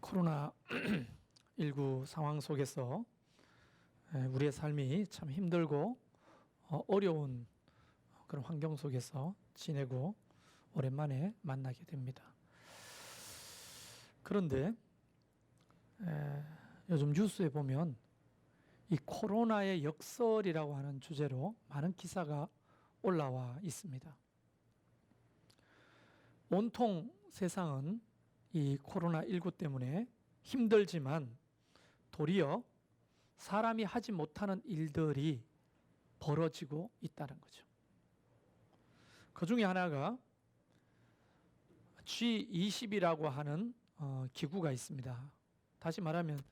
코로나19 상황 속에서 우리의 삶이 참 힘들고 어려운 그런 환경 속에서 지내고 오랜만에 만나게 됩니다. 그런데 요즘 뉴스에 보면 이 코로나의 역설이라고 하는 주제로 많은 기사가 올라와 있습니다. 온통 세상은 이 코로나19 때문에 힘들지만 도리어 사람이 하지 못하는 일들이 벌어지고 있다는 거죠. 그 중에 하나가 G20이라고 하는 기구가 있습니다. 다시 말하면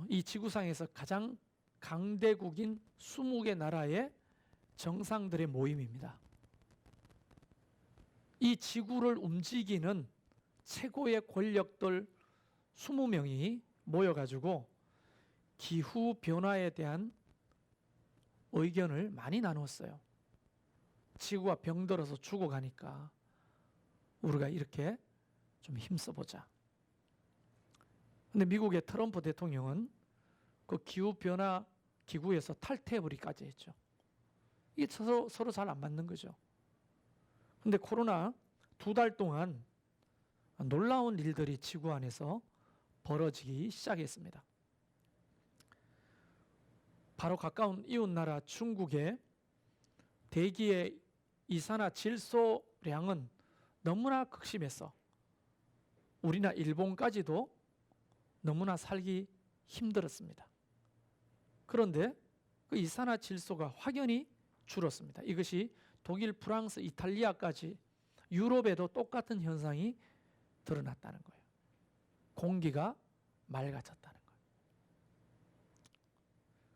이 지구상에서 가장 강대국인 20개 나라의 정상들의 모임입니다. 이 지구를 움직이는 최고의 권력들 20명이 모여가지고 기후변화에 대한 의견을 많이 나눴어요. 지구가 병들어서 죽어가니까 우리가 이렇게 좀 힘써보자. 근데 미국의 트럼프 대통령은 그 기후변화 기구에서 탈퇴해버리기까지 했죠. 이게 서로 잘 안 맞는 거죠. 근데 코로나 2달 동안 놀라운 일들이 지구 안에서 벌어지기 시작했습니다. 바로 가까운 이웃나라 중국의 대기의 이산화질소량은 너무나 극심해서 우리나 일본까지도 너무나 살기 힘들었습니다. 그런데 그 이산화질소가 확연히 줄었습니다. 이것이 독일, 프랑스, 이탈리아까지 유럽에도 똑같은 현상이 드러났다는 거예요. 공기가 맑아졌다는 거예요.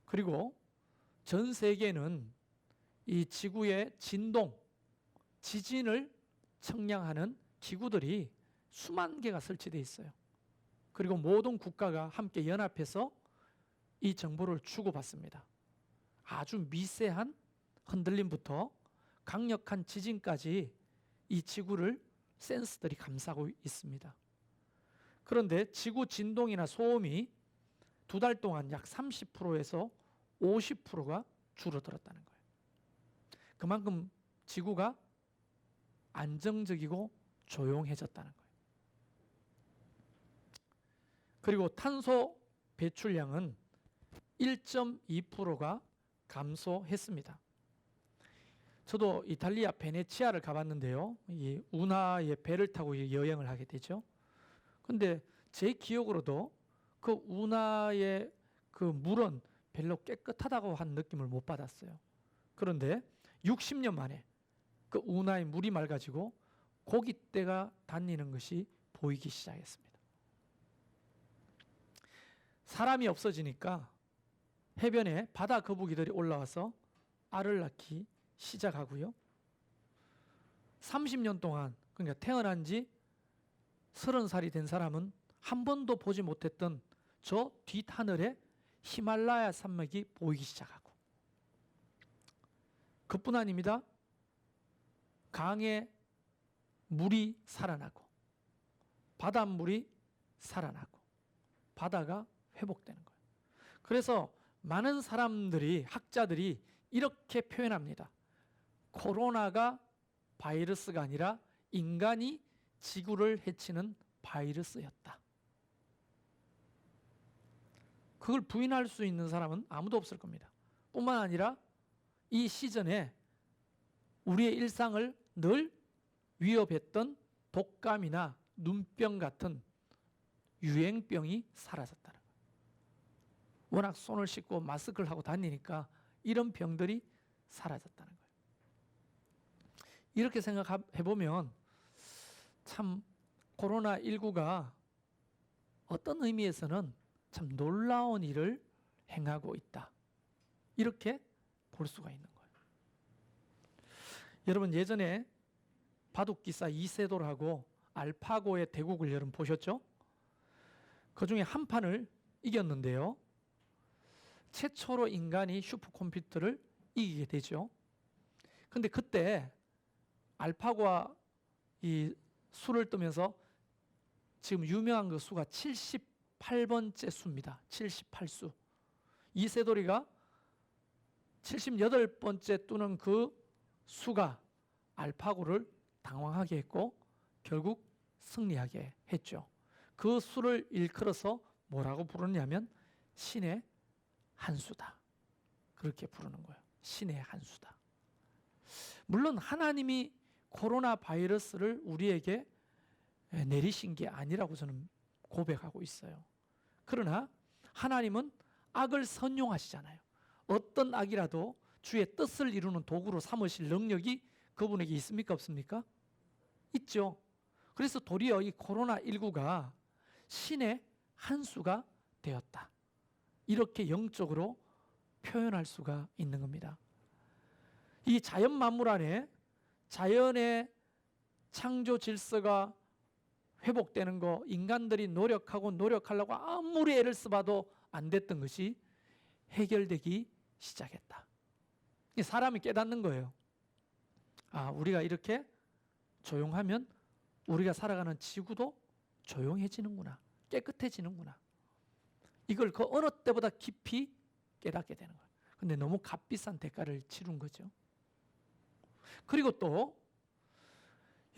그리고 전 세계는 이 지구의 진동, 지진을 측량하는 기구들이 수만 개가 설치되어 있어요. 그리고 모든 국가가 함께 연합해서 이 정보를 주고받습니다. 아주 미세한 흔들림부터 강력한 지진까지 이 지구를 센서들이 감싸고 있습니다. 그런데 지구 진동이나 소음이 2달 동안 약 30%에서 50%가 줄어들었다는 거예요. 그만큼 지구가 안정적이고 조용해졌다는 거예요. 그리고 탄소 배출량은 1.2%가 감소했습니다. 저도 이탈리아 베네치아를 가봤는데요. 이 운하의 배를 타고 여행을 하게 되죠. 근데 제 기억으로도 그 운하의 그 물은 별로 깨끗하다고 한 느낌을 못 받았어요. 그런데 60년 만에 그 운하의 물이 맑아지고 고깃대가 다니는 것이 보이기 시작했습니다. 사람이 없어지니까 해변에 바다 거북이들이 올라와서 알을 낳기 시작하고요. 30년 동안, 그러니까 태어난 지 30살이 된 사람은 한 번도 보지 못했던 저 뒷하늘에 히말라야 산맥이 보이기 시작하고, 그뿐 아닙니다. 강에 물이 살아나고 바닷물이 살아나고 바다가 회복되는 거예요. 그래서 많은 사람들이, 학자들이 이렇게 표현합니다. 코로나가 바이러스가 아니라 인간이 지구를 해치는 바이러스였다. 그걸 부인할 수 있는 사람은 아무도 없을 겁니다. 뿐만 아니라 이 시즌에 우리의 일상을 늘 위협했던 독감이나 눈병 같은 유행병이 사라졌다는 거예요. 워낙 손을 씻고 마스크를 하고 다니니까 이런 병들이 사라졌다는 거예요. 이렇게 생각해보면 참 코로나19가 어떤 의미에서는 참 놀라운 일을 행하고 있다. 이렇게 볼 수가 있는 거예요. 여러분, 예전에 바둑기사 이세돌하고 알파고의 대국을 여러분 보셨죠? 그 중에 한 판을 이겼는데요. 최초로 인간이 슈퍼컴퓨터를 이기게 되죠. 근데 그때 알파고와 이 수를 뜨면서 지금 유명한 그 수가 78번째 수입니다. 78수. 이세돌이가 78번째 뚜는 그 수가 알파고를 당황하게 했고 결국 승리하게 했죠. 그 수를 일컬어서 뭐라고 부르냐면 신의 한 수다. 그렇게 부르는 거예요. 신의 한 수다. 물론 하나님이 코로나 바이러스를 우리에게 내리신 게 아니라고 저는 고백하고 있어요. 그러나 하나님은 악을 선용하시잖아요. 어떤 악이라도 주의 뜻을 이루는 도구로 삼으실 능력이 그분에게 있습니까? 없습니까? 있죠. 그래서 도리어 이 코로나19가 신의 한 수가 되었다. 이렇게 영적으로 표현할 수가 있는 겁니다. 이 자연 만물 안에 자연의 창조 질서가 회복되는 거, 인간들이 노력하려고 아무리 애를 써봐도 안 됐던 것이 해결되기 시작했다. 사람이 깨닫는 거예요. 아, 우리가 이렇게 조용하면 우리가 살아가는 지구도 조용해지는구나, 깨끗해지는구나. 이걸 그 어느 때보다 깊이 깨닫게 되는 거예요. 근데 너무 값비싼 대가를 치른 거죠. 그리고 또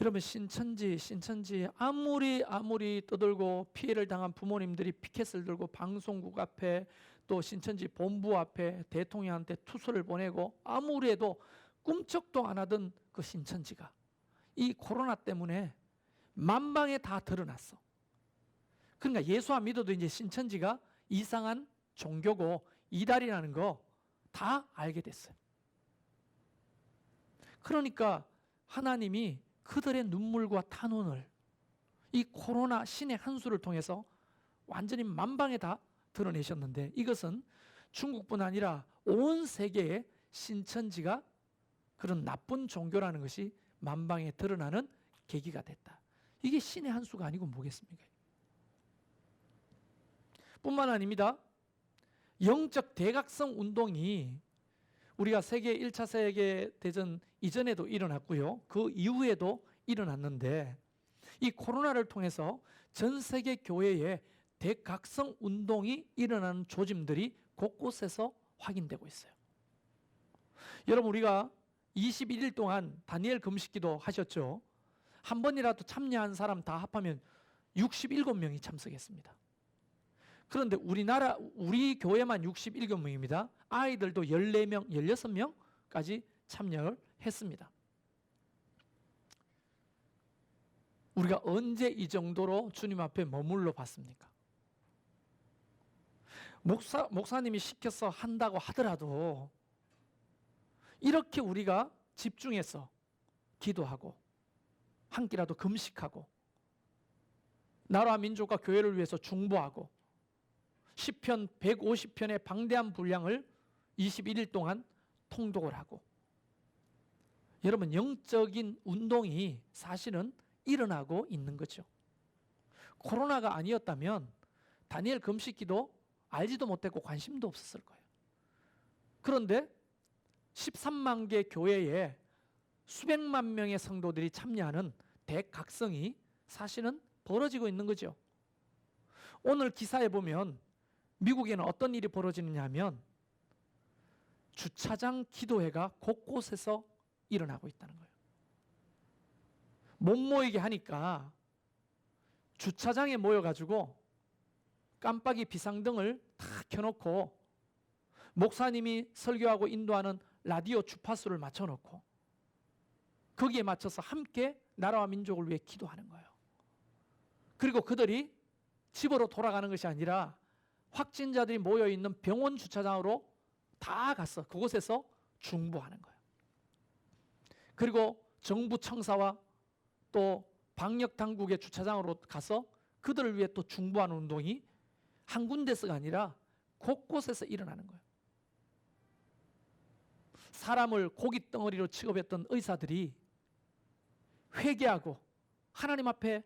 여러분 신천지 아무리 떠들고 피해를 당한 부모님들이 피켓을 들고 방송국 앞에 또 신천지 본부 앞에 대통령한테 투서를 보내고 아무리 해도 꿈쩍도 안 하던 그 신천지가 이 코로나 때문에 만방에 다 드러났어. 그러니까 예수 안 믿어도 이제 신천지가 이상한 종교고 이달이라는 거 다 알게 됐어요. 그러니까 하나님이 그들의 눈물과 탄원을 이 코로나 신의 한 수를 통해서 완전히 만방에 다 드러내셨는데 이것은 중국뿐 아니라 온 세계의 신천지가 그런 나쁜 종교라는 것이 만방에 드러나는 계기가 됐다. 이게 신의 한 수가 아니고 뭐겠습니까? 뿐만 아닙니다. 영적 대각성 운동이 우리가 세계 1차 세계대전 이전에도 일어났고요. 그 이후에도 일어났는데 이 코로나를 통해서 전 세계 교회에 대각성 운동이 일어나는 조짐들이 곳곳에서 확인되고 있어요. 여러분 우리가 21일 동안 다니엘 금식기도 하셨죠. 한 번이라도 참여한 사람 다 합하면 67명이 참석했습니다. 그런데 우리 교회만 67명입니다. 아이들도 14명, 16명까지 참여를 했습니다. 우리가 언제 이 정도로 주님 앞에 머물러 봤습니까? 목사님이 시켜서 한다고 하더라도 이렇게 우리가 집중해서 기도하고 한 끼라도 금식하고 나라와 민족과 교회를 위해서 중보하고 시편 150편의 방대한 분량을 21일 동안 통독을 하고 여러분 영적인 운동이 사실은 일어나고 있는 거죠. 코로나가 아니었다면 다니엘 금식기도 알지도 못했고 관심도 없었을 거예요. 그런데 13만 개 교회에 수백만 명의 성도들이 참여하는 대각성이 사실은 벌어지고 있는 거죠. 오늘 기사에 보면 미국에는 어떤 일이 벌어지느냐 하면 주차장 기도회가 곳곳에서 일어나고 있다는 거예요. 못 모이게 하니까 주차장에 모여가지고 깜빡이 비상등을 다 켜놓고 목사님이 설교하고 인도하는 라디오 주파수를 맞춰놓고 거기에 맞춰서 함께 나라와 민족을 위해 기도하는 거예요. 그리고 그들이 집으로 돌아가는 것이 아니라 확진자들이 모여있는 병원 주차장으로 다 가서 그곳에서 중보하는 거예요. 그리고 정부 청사와 또 방역당국의 주차장으로 가서 그들을 위해 또 중보하는 운동이 한 군데서가 아니라 곳곳에서 일어나는 거예요. 사람을 고깃덩어리로 취급했던 의사들이 회개하고 하나님 앞에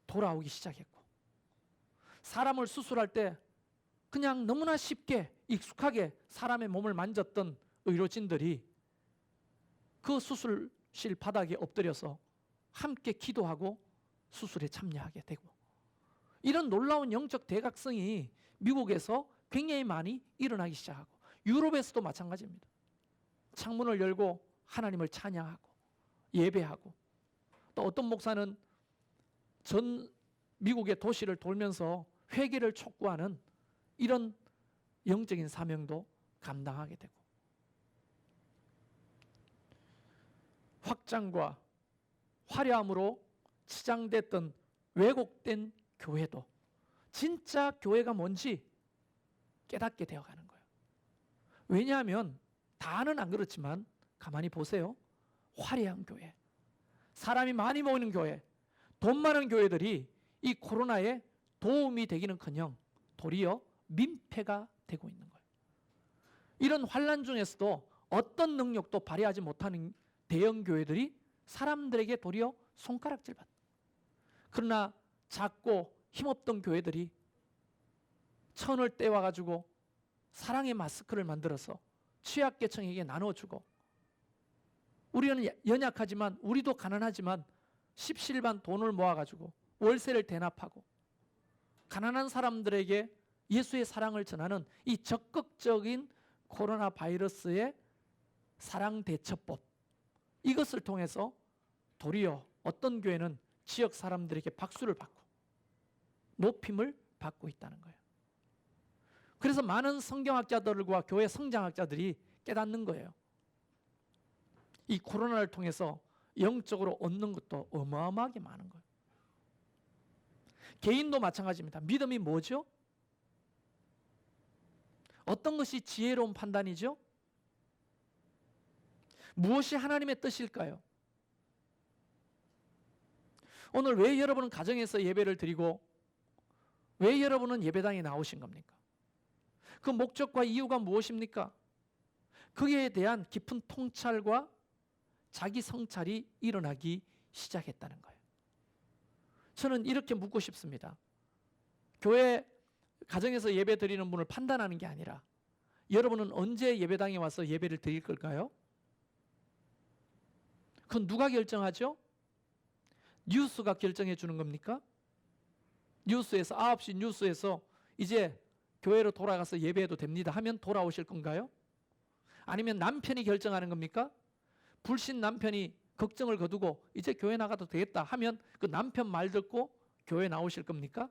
돌아오기 시작했고 사람을 수술할 때 그냥 너무나 쉽게 익숙하게 사람의 몸을 만졌던 의료진들이 그 수술실 바닥에 엎드려서 함께 기도하고 수술에 참여하게 되고 이런 놀라운 영적 대각성이 미국에서 굉장히 많이 일어나기 시작하고 유럽에서도 마찬가지입니다. 창문을 열고 하나님을 찬양하고 예배하고, 또 어떤 목사는 전 미국의 도시를 돌면서 회개를 촉구하는 이런 영적인 사명도 감당하게 되고, 확장과 화려함으로 치장됐던 왜곡된 교회도 진짜 교회가 뭔지 깨닫게 되어가는 거예요. 왜냐하면 다는 안 그렇지만 가만히 보세요. 화려한 교회, 사람이 많이 모이는 교회, 돈 많은 교회들이 이 코로나에 도움이 되기는커녕 도리어 민폐가 되고 있는 거예요. 이런 환난 중에서도 어떤 능력도 발휘하지 못하는 대형 교회들이 사람들에게 도리어 손가락질 받는 거예요. 그러나 작고 힘없던 교회들이 천을 떼와가지고 사랑의 마스크를 만들어서 취약계층에게 나눠주고, 우리는 연약하지만, 우리도 가난하지만 십실반 돈을 모아가지고 월세를 대납하고 가난한 사람들에게 예수의 사랑을 전하는 이 적극적인 코로나 바이러스의 사랑 대처법, 이것을 통해서 도리어 어떤 교회는 지역 사람들에게 박수를 받고 높임을 받고 있다는 거예요. 그래서 많은 성경학자들과 교회 성장학자들이 깨닫는 거예요. 이 코로나를 통해서 영적으로 얻는 것도 어마어마하게 많은 거예요. 개인도 마찬가지입니다. 믿음이 뭐죠? 어떤 것이 지혜로운 판단이죠? 무엇이 하나님의 뜻일까요? 오늘 왜 여러분은 가정에서 예배를 드리고 왜 여러분은 예배당에 나오신 겁니까? 그 목적과 이유가 무엇입니까? 거기에 대한 깊은 통찰과 자기 성찰이 일어나기 시작했다는 거예요. 저는 이렇게 묻고 싶습니다. 교회 가정에서 예배 드리는 분을 판단하는 게 아니라 여러분은 언제 예배당에 와서 예배를 드릴 걸까요? 그건 누가 결정하죠? 뉴스가 결정해 주는 겁니까? 뉴스에서 9시 뉴스에서 이제 교회로 돌아가서 예배해도 됩니다 하면 돌아오실 건가요? 아니면 남편이 결정하는 겁니까? 불신 남편이 걱정을 거두고 이제 교회 나가도 되겠다 하면 그 남편 말 듣고 교회 나오실 겁니까?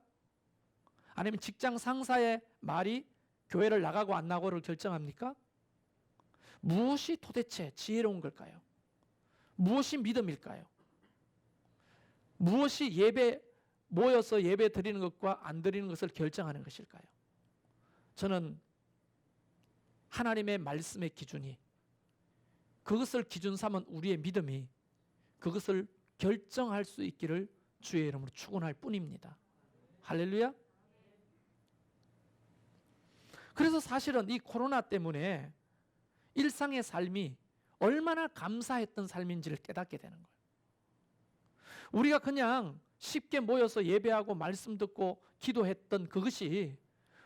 아니면 직장 상사의 말이 교회를 나가고 안 나가고를 결정합니까? 무엇이 도대체 지혜로운 걸까요? 무엇이 믿음일까요? 무엇이 모여서 예배 드리는 것과 안 드리는 것을 결정하는 것일까요? 저는 하나님의 말씀의 기준이, 그것을 기준 삼은 우리의 믿음이 그것을 결정할 수 있기를 주의 이름으로 축원할 뿐입니다. 할렐루야. 그래서 사실은 이 코로나 때문에 일상의 삶이 얼마나 감사했던 삶인지를 깨닫게 되는 거예요. 우리가 그냥 쉽게 모여서 예배하고 말씀 듣고 기도했던 그것이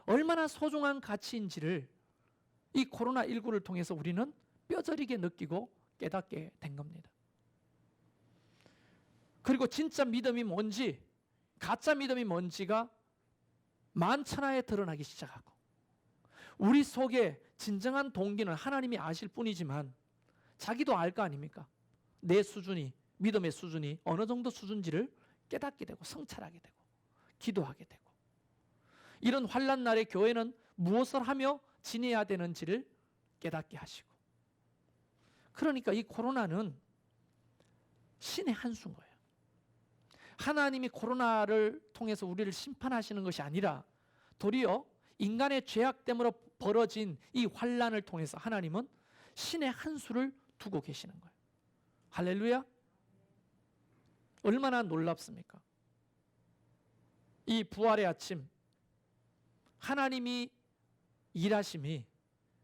얼마나 소중한 가치인지를 이 코로나19를 통해서 우리는 뼈저리게 느끼고 깨닫게 된 겁니다. 그리고 진짜 믿음이 뭔지, 가짜 믿음이 뭔지가 만천하에 드러나기 시작하고, 우리 속에 진정한 동기는 하나님이 아실 뿐이지만 자기도 알 거 아닙니까? 내 수준이, 믿음의 수준이 어느 정도 수준인지를 깨닫게 되고 성찰하게 되고 기도하게 되고, 이런 환난 날에 교회는 무엇을 하며 지내야 되는지를 깨닫게 하시고, 그러니까 이 코로나는 신의 한 수인 거예요. 하나님이 코로나를 통해서 우리를 심판하시는 것이 아니라 도리어 인간의 죄악됨으로 벌어진 이 환난을 통해서 하나님은 신의 한 수를 두고 계시는 거예요. 할렐루야. 얼마나 놀랍습니까? 이 부활의 아침, 하나님이 일하심이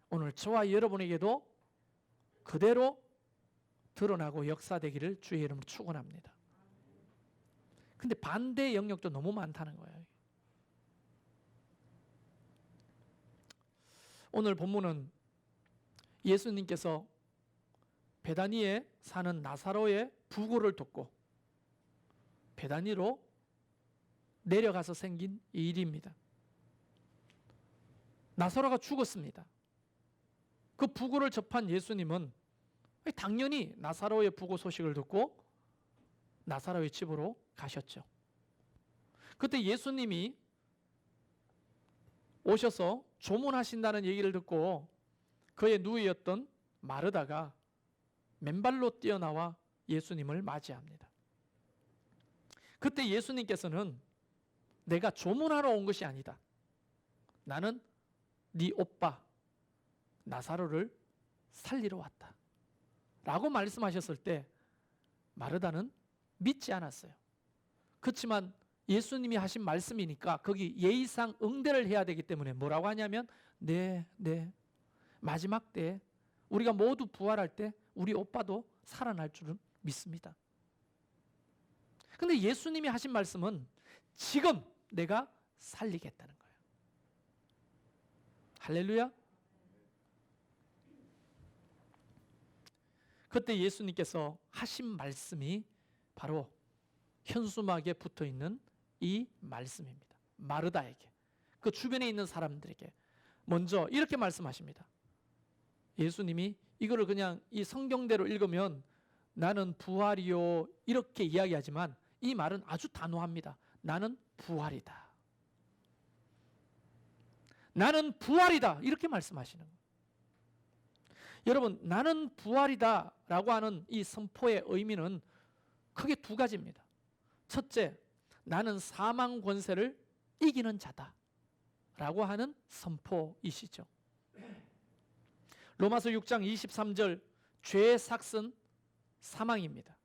오늘 저와 여러분에게도 그대로 드러나고 역사되기를 주의 이름으로 축원합니다. 근데 반대의 영역도 너무 많다는 거예요. 오늘 본문은 예수님께서 베다니에 사는 나사로의 부고를 돕고 베다니로 내려가서 생긴 일입니다. 나사로가 죽었습니다. 그 부고를 접한 예수님은 당연히 나사로의 부고 소식을 듣고 나사로의 집으로 가셨죠. 그때 예수님이 오셔서 조문하신다는 얘기를 듣고 그의 누이였던 마르다가 맨발로 뛰어나와 예수님을 맞이합니다. 그때 예수님께서는 내가 조문하러 온 것이 아니다. 나는 네 오빠 나사로를 살리러 왔다. 라고 말씀하셨을 때 마르다는 믿지 않았어요. 그렇지만 예수님이 하신 말씀이니까 거기 예의상 응대를 해야 되기 때문에 뭐라고 하냐면 네, 마지막 때 우리가 모두 부활할 때 우리 오빠도 살아날 줄은 믿습니다. 근데 예수님이 하신 말씀은 지금 내가 살리겠다는 거예요. 할렐루야. 그때 예수님께서 하신 말씀이 바로 현수막에 붙어 있는 이 말씀입니다. 마르다에게, 그 주변에 있는 사람들에게 먼저 이렇게 말씀하십니다. 예수님이 이거를 그냥 이 성경대로 읽으면 나는 부활이요 이렇게 이야기하지만 이 말은 아주 단호합니다. 나는 부활이다. 나는 부활이다. 이렇게 말씀하시는 거예요. 여러분, 나는 부활이다 라고 하는 이 선포의 의미는 크게 두 가지입니다. 첫째, 나는 사망 권세를 이기는 자다 라고 하는 선포이시죠. 로마서 6장 23절, 죄의 삭은 사망입니다.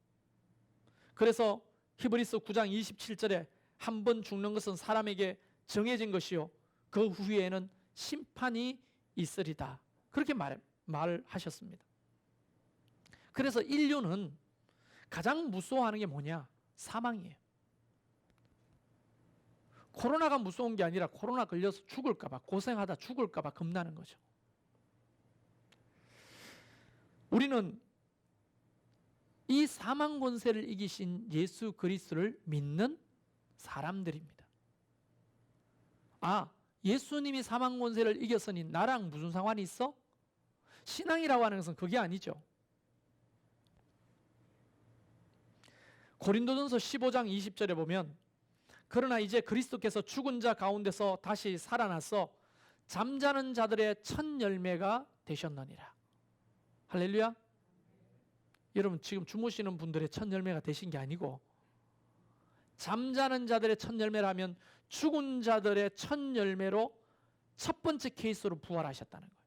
그래서 히브리서 9장 27절에 한 번 죽는 것은 사람에게 정해진 것이요 그 후에는 심판이 있으리다. 그렇게 말하셨습니다. 그래서 인류는 가장 무서워하는 게 뭐냐? 사망이에요. 코로나가 무서운 게 아니라 코로나 걸려서 죽을까 봐, 고생하다 죽을까 봐 겁나는 거죠. 우리는 이 사망 권세를 이기신 예수 그리스도를 믿는 사람들입니다. 아, 예수님이 사망 권세를 이겼으니 나랑 무슨 상관이 있어? 신앙이라고 하는 것은 그게 아니죠. 고린도전서 15장 20절에 보면 그러나 이제 그리스도께서 죽은 자 가운데서 다시 살아나서 잠자는 자들의 첫 열매가 되셨느니라. 할렐루야. 여러분, 지금 주무시는 분들의 첫 열매가 되신 게 아니고 잠자는 자들의 첫 열매라면 죽은 자들의 첫 열매로 첫 번째 케이스로 부활하셨다는 거예요.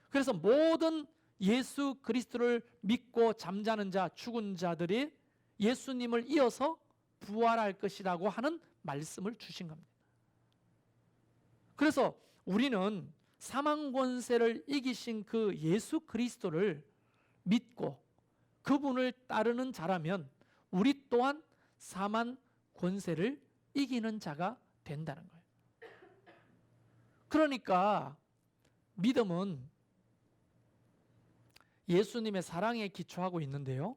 그래서 모든 예수 그리스도를 믿고 잠자는 자, 죽은 자들이 예수님을 이어서 부활할 것이라고 하는 말씀을 주신 겁니다. 그래서 우리는 사망 권세를 이기신 그 예수 그리스도를 믿고 그분을 따르는 자라면 우리 또한 사망 권세를 이기는 자가 된다는 거예요. 그러니까 믿음은 예수님의 사랑에 기초하고 있는데요.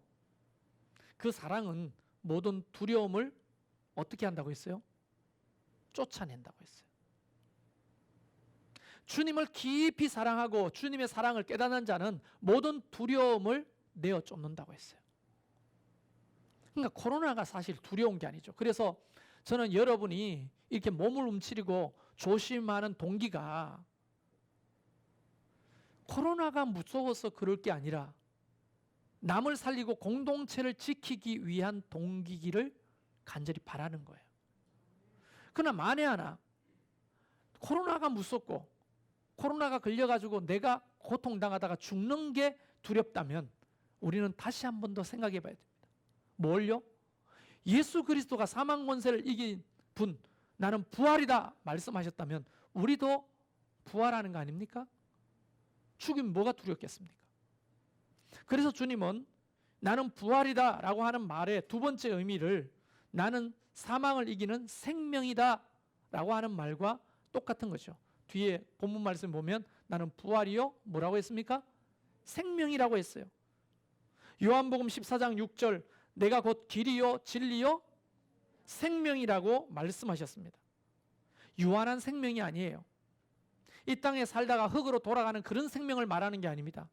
그 사랑은 모든 두려움을 어떻게 한다고 했어요? 쫓아낸다고 했어요. 주님을 깊이 사랑하고 주님의 사랑을 깨닫는 자는 모든 두려움을 내어 쫓는다고 했어요. 그러니까 코로나가 사실 두려운 게 아니죠. 그래서 저는 여러분이 이렇게 몸을 움츠리고 조심하는 동기가 코로나가 무서워서 그럴 게 아니라 남을 살리고 공동체를 지키기 위한 동기기를 간절히 바라는 거예요. 그러나 만에 하나 코로나가 무섭고 코로나가 걸려가지고 내가 고통당하다가 죽는 게 두렵다면 우리는 다시 한 번 더 생각해 봐야 됩니다. 뭘요? 예수 그리스도가 사망 권세를 이긴 분, 나는 부활이다 말씀하셨다면 우리도 부활하는 거 아닙니까? 죽이면 뭐가 두렵겠습니까? 그래서 주님은 나는 부활이다 라고 하는 말의 두 번째 의미를 나는 사망을 이기는 생명이다 라고 하는 말과 똑같은 거죠. 뒤에 본문 말씀 보면 나는 부활이요 뭐라고 했습니까? 생명이라고 했어요. 요한복음 14장 6절 내가 곧 길이요 진리요 생명이라고 말씀하셨습니다. 유한한 생명이 아니에요. 이 땅에 살다가 흙으로 돌아가는 그런 생명을 말하는 게 아닙니다.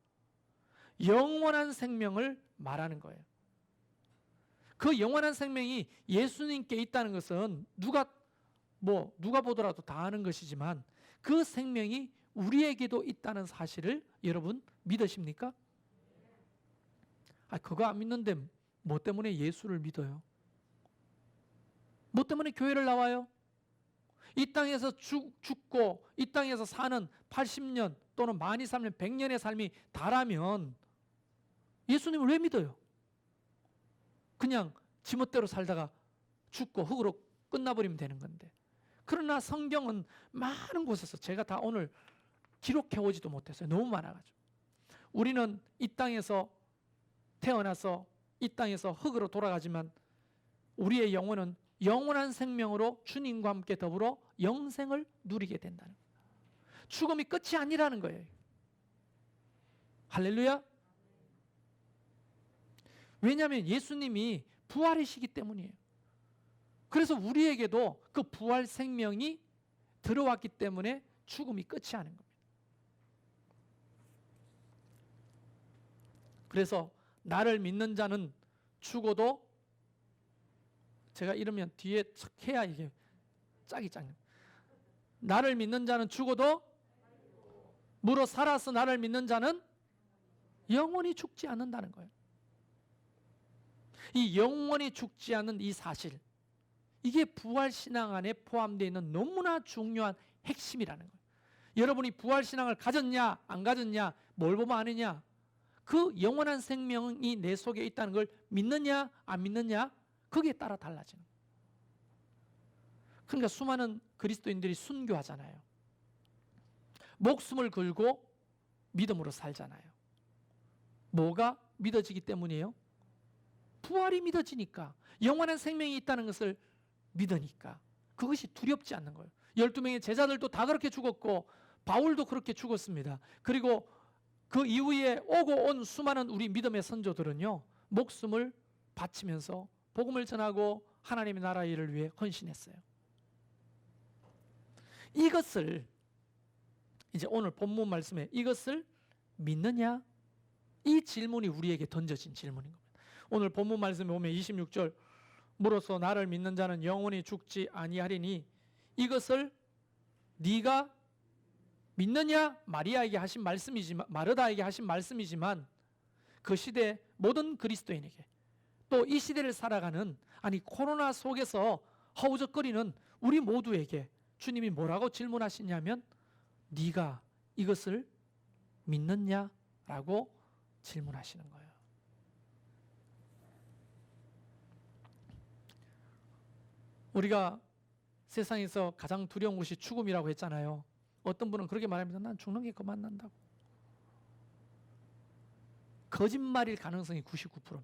영원한 생명을 말하는 거예요. 그 영원한 생명이 예수님께 있다는 것은 누가 보더라도 다 아는 것이지만 그 생명이 우리에게도 있다는 사실을 여러분 믿으십니까? 그거 안 믿는데 뭐 때문에 예수를 믿어요? 뭐 때문에 교회를 나와요? 이 땅에서 죽고 이 땅에서 사는 80년 또는 많이 살면 100년의 삶이 다라면 예수님을 왜 믿어요? 그냥 지멋대로 살다가 죽고 흙으로 끝나버리면 되는 건데. 그러나 성경은 많은 곳에서 제가 다 오늘 기록해오지도 못했어요. 너무 많아가지고. 우리는 이 땅에서 태어나서 이 땅에서 흙으로 돌아가지만 우리의 영혼은 영원한 생명으로 주님과 함께 더불어 영생을 누리게 된다는 거예요. 죽음이 끝이 아니라는 거예요. 할렐루야. 왜냐하면 예수님이 부활이시기 때문이에요. 그래서 우리에게도 그 부활 생명이 들어왔기 때문에 죽음이 끝이 아닌 겁니다. 그래서 나를 믿는 자는 죽어도, 제가 이러면 뒤에 척 해야 이게 짝이 짱. 나를 믿는 자는 죽어도 무릇 살아서 나를 믿는 자는 영원히 죽지 않는다는 거예요. 이 영원히 죽지 않는 이 사실, 이게 부활신앙 안에 포함되어 있는 너무나 중요한 핵심이라는 거예요. 여러분이 부활신앙을 가졌냐 안 가졌냐, 뭘 보면 아느냐, 그 영원한 생명이 내 속에 있다는 걸 믿느냐 안 믿느냐, 거기에 따라 달라지는 거예요. 그러니까 수많은 그리스도인들이 순교하잖아요. 목숨을 걸고 믿음으로 살잖아요. 뭐가 믿어지기 때문이에요? 부활이 믿어지니까, 영원한 생명이 있다는 것을 믿으니까. 그것이 두렵지 않는 거예요. 12명의 제자들도 다 그렇게 죽었고 바울도 그렇게 죽었습니다. 그리고 그 이후에 오고 온 수많은 우리 믿음의 선조들은요, 목숨을 바치면서 복음을 전하고 하나님의 나라 일을 위해 헌신했어요. 이것을 이제 오늘 본문 말씀에 이것을 믿느냐? 이 질문이 우리에게 던져진 질문인 겁니다. 오늘 본문 말씀에 보면 26절, 무로서 나를 믿는 자는 영원히 죽지 아니하리니 이것을 네가 믿느냐? 마리아에게 하신 말씀이지만, 마르다에게 하신 말씀이지만 그 시대 모든 그리스도인에게, 또 이 시대를 살아가는, 코로나 속에서 허우적거리는 우리 모두에게 주님이 뭐라고 질문하시냐면 네가 이것을 믿느냐라고 질문하시는 거예요. 우리가 세상에서 가장 두려운 것이 죽음이라고 했잖아요. 어떤 분은 그렇게 말합니다. 난 죽는 게 그만 난다고. 거짓말일 가능성이 99%입니다.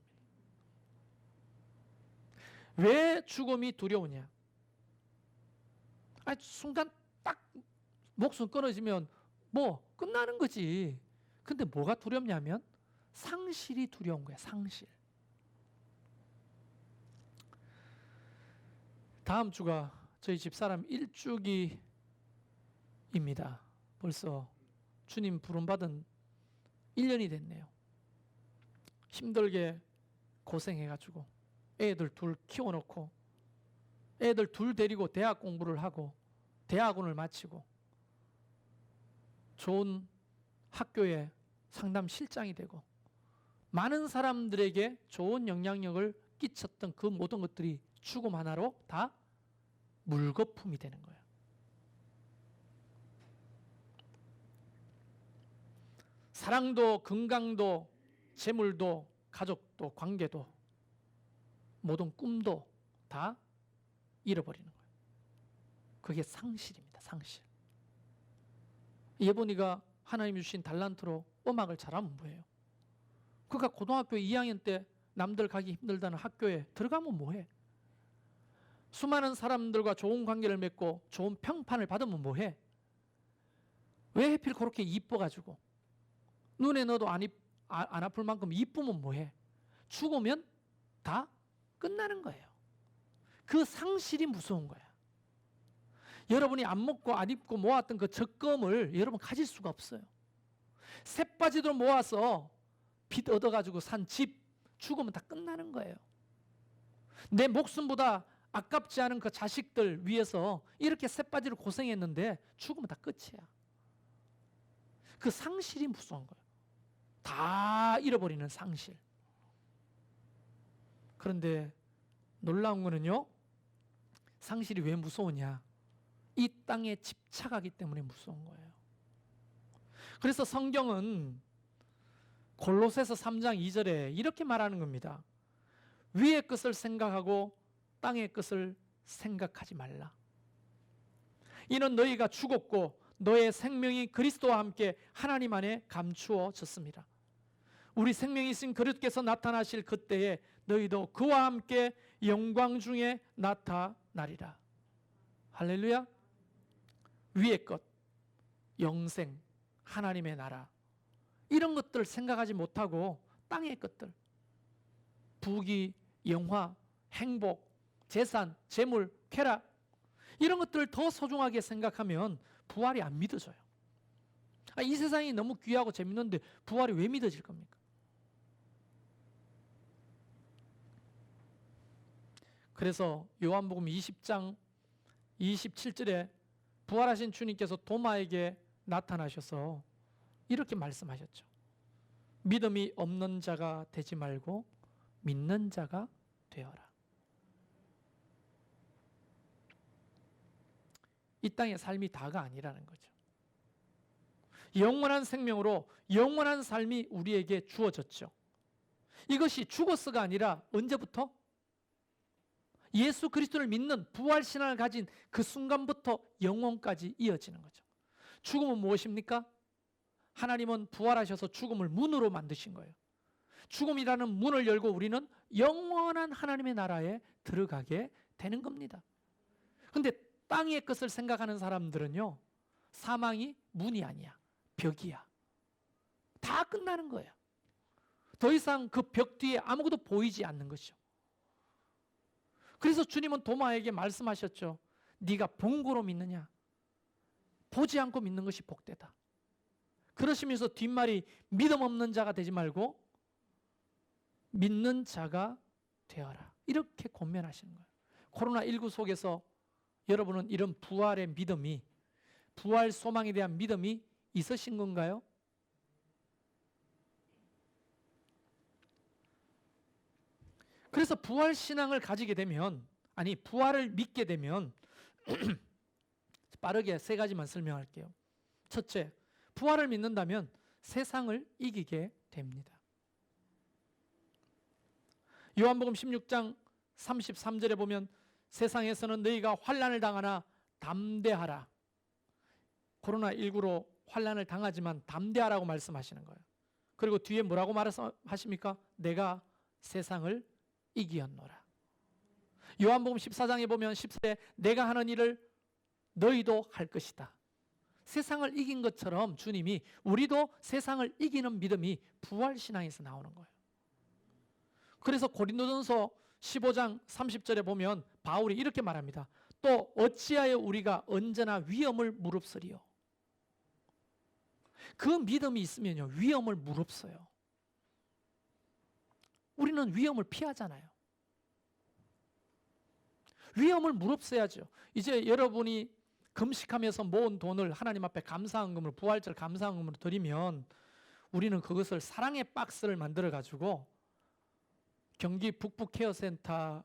왜 죽음이 두려우냐? 순간 딱 목숨 끊어지면 끝나는 거지. 근데 뭐가 두렵냐면 상실이 두려운 거야. 상실. 다음 주가 저희 집사람 일주기입니다. 벌써 주님 부름받은 1년이 됐네요. 힘들게 고생해가지고 애들 둘 키워놓고 애들 둘 데리고 대학 공부를 하고 대학원을 마치고 좋은 학교에 상담실장이 되고 많은 사람들에게 좋은 영향력을 끼쳤던 그 모든 것들이 죽음 하나로 다 물거품이 되는 거예요. 사랑도 건강도 재물도 가족도 관계도 모든 꿈도 다 잃어버리는 거예요. 그게 상실입니다. 상실. 예본이가 하나님이 주신 달란트로 음악을 잘하면 뭐예요? 그가 고등학교 2학년 때 남들 가기 힘들다는 학교에 들어가면 뭐해? 수많은 사람들과 좋은 관계를 맺고 좋은 평판을 받으면 뭐해? 왜 하필 그렇게 이뻐가지고 눈에 넣어도 안 아플 만큼 이쁘면 뭐해? 죽으면 다 끝나는 거예요. 그 상실이 무서운 거야. 여러분이 안 먹고 안 입고 모았던 그 적금을 여러분 가질 수가 없어요. 새바지도 모아서 빚 얻어가지고 산 집 죽으면 다 끝나는 거예요. 내 목숨보다 아깝지 않은 그 자식들 위해서 이렇게 새바지로 고생했는데 죽으면 다 끝이야. 그 상실이 무서운 거예요. 다 잃어버리는 상실. 그런데 놀라운 거는요, 상실이 왜 무서우냐? 이 땅에 집착하기 때문에 무서운 거예요. 그래서 성경은 골로새서 3장 2절에 이렇게 말하는 겁니다. 위의 것을 생각하고 땅의 것을 생각하지 말라. 이는 너희가 죽었고 너의 생명이 그리스도와 함께 하나님 안에 감추어졌습니다. 우리 생명이 있은 그리스도께서 나타나실 그때에 너희도 그와 함께 영광 중에 나타나리라. 할렐루야. 위의 것, 영생, 하나님의 나라, 이런 것들 생각하지 못하고 땅의 것들, 부귀, 영화, 행복, 재산, 재물, 쾌락, 이런 것들을 더 소중하게 생각하면 부활이 안 믿어져요. 이 세상이 너무 귀하고 재밌는데 부활이 왜 믿어질 겁니까? 그래서 요한복음 20장 27절에 부활하신 주님께서 도마에게 나타나셔서 이렇게 말씀하셨죠. 믿음이 없는 자가 되지 말고 믿는 자가 되어라. 이 땅의 삶이 다가 아니라는 거죠. 영원한 생명으로 영원한 삶이 우리에게 주어졌죠. 이것이 죽어서가 아니라 언제부터? 예수 그리스도를 믿는 부활신앙을 가진 그 순간부터 영원까지 이어지는 거죠. 죽음은 무엇입니까? 하나님은 부활하셔서 죽음을 문으로 만드신 거예요. 죽음이라는 문을 열고 우리는 영원한 하나님의 나라에 들어가게 되는 겁니다. 그런데 땅의 것을 생각하는 사람들은요, 사망이 문이 아니야, 벽이야. 다 끝나는 거예요. 더 이상 그 벽 뒤에 아무것도 보이지 않는 것이죠. 그래서 주님은 도마에게 말씀하셨죠. 네가 본고로 믿느냐? 보지 않고 믿는 것이 복되다. 그러시면서 뒷말이 믿음 없는 자가 되지 말고 믿는 자가 되어라. 이렇게 권면하시는 거예요. 코로나19 속에서 여러분은 이런 부활의 믿음이, 부활 소망에 대한 믿음이 있으신 건가요? 그래서 부활 신앙을 가지게 되면, 아니 부활을 믿게 되면 빠르게 세 가지만 설명할게요. 첫째, 부활을 믿는다면 세상을 이기게 됩니다. 요한복음 16장 33절에 보면 세상에서는 너희가 환난을 당하나 담대하라. 코로나19로 환난을 당하지만 담대하라고 말씀하시는 거예요. 그리고 뒤에 뭐라고 말씀하십니까? 내가 세상을 이기었노라. 요한복음 14장에 보면 10절에 내가 하는 일을 너희도 할 것이다. 세상을 이긴 것처럼 주님이 우리도 세상을 이기는 믿음이 부활신앙에서 나오는 거예요. 그래서 고린도전서 15장 30절에 보면 바울이 이렇게 말합니다. 또 어찌하여 우리가 언제나 위험을 무릅쓰리요. 그 믿음이 있으면요, 위험을 무릅써요. 우리는 위험을 피하잖아요. 위험을 무릅써야죠. 이제 여러분이 금식하면서 모은 돈을 하나님 앞에 감사헌금으로, 부활절 감사헌금으로 드리면 우리는 그것을 사랑의 박스를 만들어 가지고 경기 북부 케어센터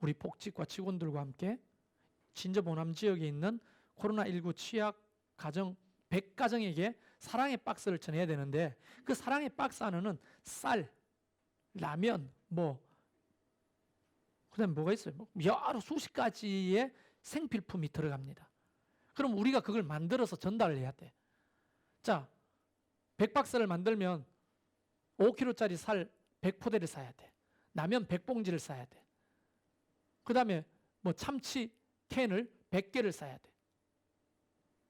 우리 복지과 직원들과 함께 진저 보남 지역에 있는 코로나19 취약 가정 100가정에게 사랑의 박스를 전해야 되는데, 그 사랑의 박스 안에는 쌀, 라면, 그다음에 뭐가 있어요? 여러 수십 가지의 생필품이 들어갑니다. 그럼 우리가 그걸 만들어서 전달을 해야 돼. 자, 100박스를 만들면 5kg짜리 쌀 100포대를 사야 돼. 라면 100봉지를 사야 돼. 그 다음에 참치 캔을 100개를 사야 돼.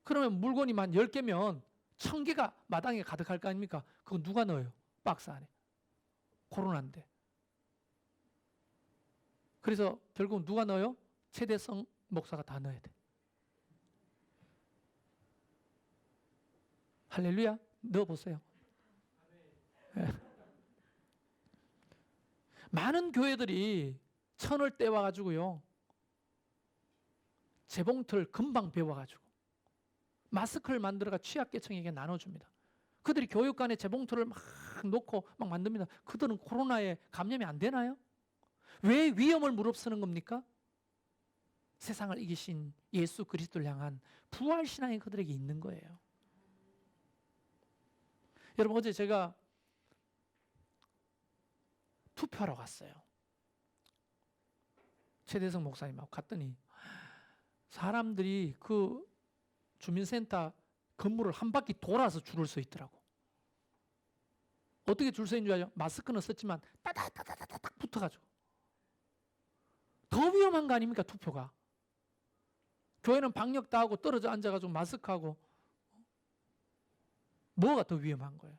그러면 물건이 만 10개면 1000개가 마당에 가득할 거 아닙니까? 그거 누가 넣어요? 박스 안에. 코로나인데. 그래서 결국 누가 넣어요? 최대성 목사가 다 넣어야 돼. 할렐루야. 넣어보세요. 네. 많은 교회들이 천을 떼와가지고요, 재봉틀 금방 배워가지고 마스크를 만들어가 취약계층에게 나눠줍니다. 그들이 교육관에 재봉틀을 막 놓고 막 만듭니다. 그들은 코로나에 감염이 안 되나요? 왜 위험을 무릅쓰는 겁니까? 세상을 이기신 예수 그리스도를 향한 부활신앙이 그들에게 있는 거예요. 여러분, 어제 제가 투표하러 갔어요. 최대성 목사님하고 갔더니 사람들이 그 주민센터 건물을 한 바퀴 돌아서 줄을 서 있더라고. 어떻게 줄 서 있는 줄 알죠? 마스크는 썼지만 따닥따닥따닥 붙어가지고. 더 위험한 거 아닙니까, 투표가? 교회는 방역 다 하고 떨어져 앉아가지고 마스크하고. 뭐가 더 위험한 거예요?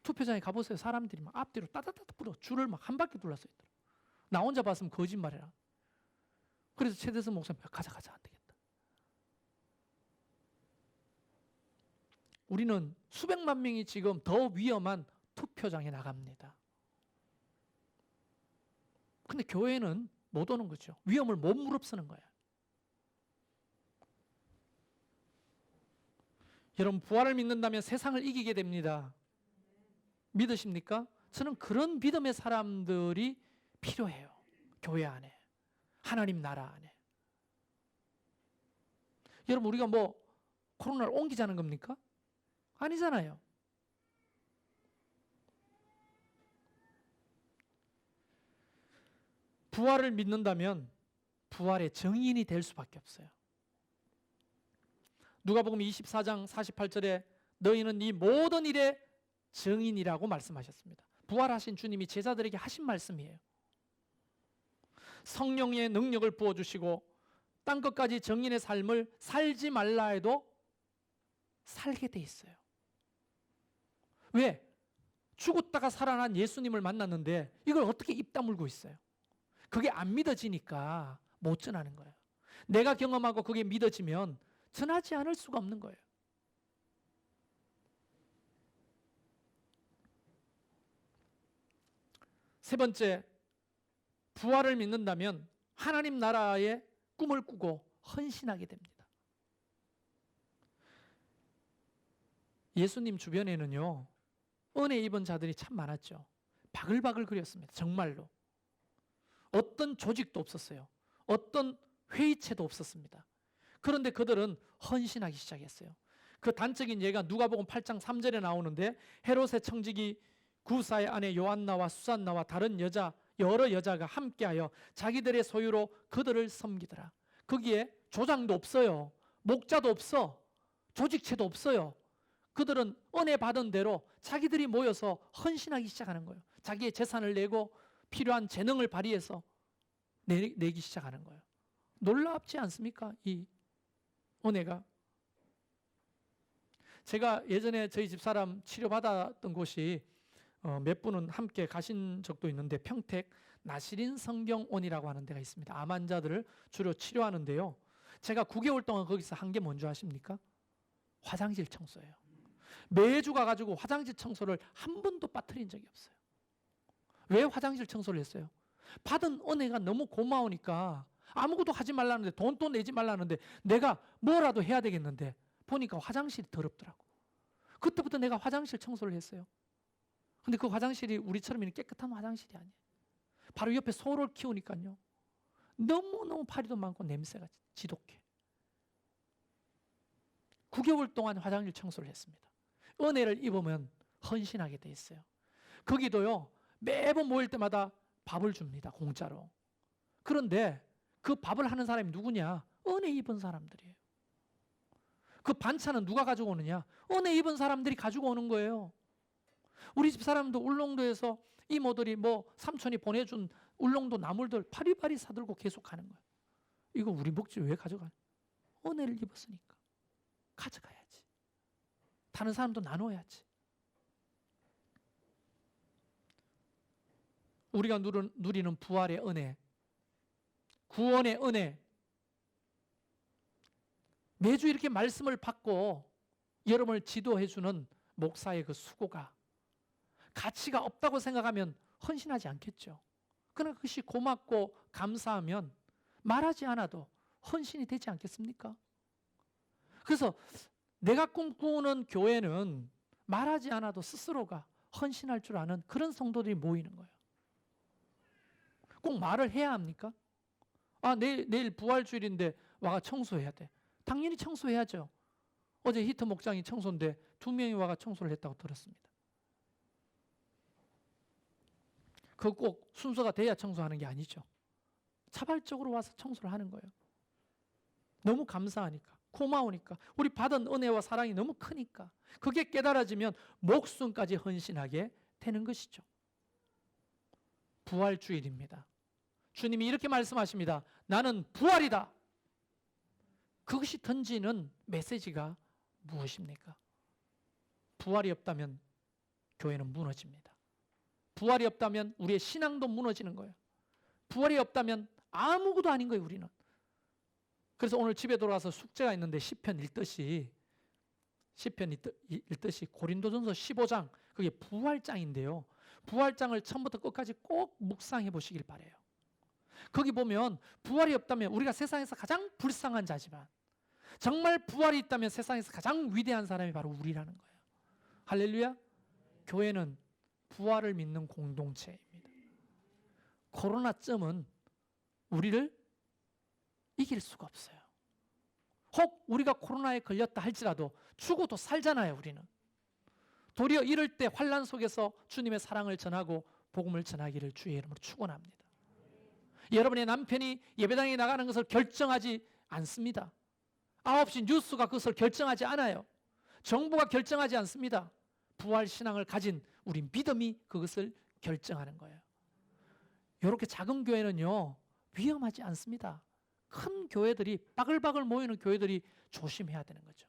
투표장에 가보세요. 사람들이 막 앞뒤로 따닥따닥 붙어 줄을 막 한 바퀴 둘러서 있더라고. 나 혼자 봤으면 거짓말이라. 그래서 최대성 목사님, 가자 안 되겠다. 우리는 수백만 명이 지금 더 위험한 투표장에 나갑니다. 근데 교회는 못 오는 거죠. 위험을 못 무릅쓰는 거예요. 여러분, 부활을 믿는다면 세상을 이기게 됩니다. 믿으십니까? 저는 그런 믿음의 사람들이 필요해요. 교회 안에, 하나님 나라 안에. 여러분, 우리가 뭐 코로나를 옮기자는 겁니까? 아니잖아요. 부활을 믿는다면 부활의 증인이 될 수밖에 없어요. 누가복음 24장 48절에 너희는 이 모든 일의 증인이라고 말씀하셨습니다. 부활하신 주님이 제자들에게 하신 말씀이에요. 성령의 능력을 부어주시고 땅 끝까지 증인의 삶을 살지 말라 해도 살게 돼 있어요. 왜? 죽었다가 살아난 예수님을 만났는데 이걸 어떻게 입 다물고 있어요? 그게 안 믿어지니까 못 전하는 거예요. 내가 경험하고 그게 믿어지면 전하지 않을 수가 없는 거예요. 세 번째, 부활을 믿는다면 하나님 나라의 꿈을 꾸고 헌신하게 됩니다. 예수님 주변에는요, 은혜 입은 자들이 참 많았죠. 바글바글 그렸습니다. 정말로. 어떤 조직도 없었어요. 어떤 회의체도 없었습니다. 그런데 그들은 헌신하기 시작했어요. 그 단적인 예가 누가복음 8장 3절에 나오는데 헤롯의 청지기 구사의 아내 요한나와 수산나와 다른 여러 여자가 함께하여 자기들의 소유로 그들을 섬기더라. 거기에 조장도 없어요. 목자도 없어. 조직체도 없어요. 그들은 은혜 받은 대로 자기들이 모여서 헌신하기 시작하는 거예요. 자기의 재산을 내고 필요한 재능을 발휘해서 내기 시작하는 거예요. 놀랍지 않습니까? 이 은혜가. 제가 예전에 저희 집사람 치료받았던 곳이 몇 분은 함께 가신 적도 있는데 평택 나시린 성경원이라고 하는 데가 있습니다. 암 환자들을 주로 치료하는데요. 제가 9개월 동안 거기서 한 게 뭔지 아십니까? 화장실 청소예요. 매주 가가지고 화장실 청소를 한 번도 빠뜨린 적이 없어요. 왜 화장실 청소를 했어요? 받은 은혜가 너무 고마우니까 아무것도 하지 말라는데, 돈도 내지 말라는데 내가 뭐라도 해야 되겠는데 보니까 화장실이 더럽더라고. 그때부터 내가 화장실 청소를 했어요. 근데 그 화장실이 우리처럼 이렇게 깨끗한 화장실이 아니에요. 바로 옆에 소를 키우니까요, 너무너무 파리도 많고 냄새가 지독해. 9개월 동안 화장실 청소를 했습니다. 은혜를 입으면 헌신하게 돼 있어요. 거기도요, 매번 모일 때마다 밥을 줍니다. 공짜로. 그런데 그 밥을 하는 사람이 누구냐? 은혜 입은 사람들이에요. 그 반찬은 누가 가지고 오느냐? 은혜 입은 사람들이 가지고 오는 거예요. 우리 집 사람도 울릉도에서 이모들이 삼촌이 보내준 울릉도 나물들 파리파리 사들고 계속 가는 거예요. 이거 우리 먹지 왜 가져가냐? 은혜를 입었으니까 가져가야지. 다른 사람도 나눠야지. 우리가 누리는 부활의 은혜, 구원의 은혜, 매주 이렇게 말씀을 받고 여러분을 지도해주는 목사의 그 수고가 가치가 없다고 생각하면 헌신하지 않겠죠. 그러나 그것이 고맙고 감사하면 말하지 않아도 헌신이 되지 않겠습니까? 그래서 내가 꿈꾸는 교회는 말하지 않아도 스스로가 헌신할 줄 아는 그런 성도들이 모이는 거예요. 꼭 말을 해야 합니까? 내일 부활주일인데 와가 청소해야 돼. 당연히 청소해야죠. 어제 히트 목장이 청소인데 2명이 와가 청소를 했다고 들었습니다. 그거 꼭 순서가 돼야 청소하는 게 아니죠. 자발적으로 와서 청소를 하는 거예요. 너무 감사하니까, 고마우니까, 우리 받은 은혜와 사랑이 너무 크니까 그게 깨달아지면 목숨까지 헌신하게 되는 것이죠. 부활주일입니다. 주님이 이렇게 말씀하십니다. 나는 부활이다. 그것이 던지는 메시지가 무엇입니까? 부활이 없다면 교회는 무너집니다. 부활이 없다면 우리의 신앙도 무너지는 거예요. 부활이 없다면 아무것도 아닌 거예요, 우리는. 그래서 오늘 집에 돌아와서 숙제가 있는데 시편 읽듯이 고린도전서 15장, 그게 부활장인데요. 부활장을 처음부터 끝까지 꼭 묵상해 보시길 바라요. 거기 보면 부활이 없다면 우리가 세상에서 가장 불쌍한 자지만 정말 부활이 있다면 세상에서 가장 위대한 사람이 바로 우리라는 거예요. 할렐루야. 교회는 부활을 믿는 공동체입니다. 코로나쯤은 우리를 이길 수가 없어요. 혹 우리가 코로나에 걸렸다 할지라도 죽어도 살잖아요, 우리는. 도리어 이럴 때 환난 속에서 주님의 사랑을 전하고 복음을 전하기를 주의 이름으로 축원합니다. 여러분의 남편이 예배당에 나가는 것을 결정하지 않습니다. 9시 뉴스가 그것을 결정하지 않아요. 정부가 결정하지 않습니다. 부활 신앙을 가진 우리 믿음이 그것을 결정하는 거예요. 이렇게 작은 교회는요, 위험하지 않습니다. 큰 교회들이, 바글바글 모이는 교회들이 조심해야 되는 거죠.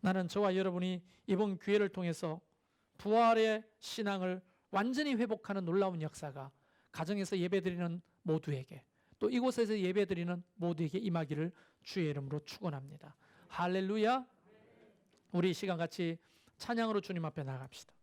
나는 저와 여러분이 이번 기회를 통해서 부활의 신앙을 완전히 회복하는 놀라운 역사가 가정에서 예배드리는 모두에게, 또 이곳에서 예배드리는 모두에게 임하기를 주의 이름으로 축원합니다. 할렐루야. 우리 이 시간 같이 찬양으로 주님 앞에 나갑시다.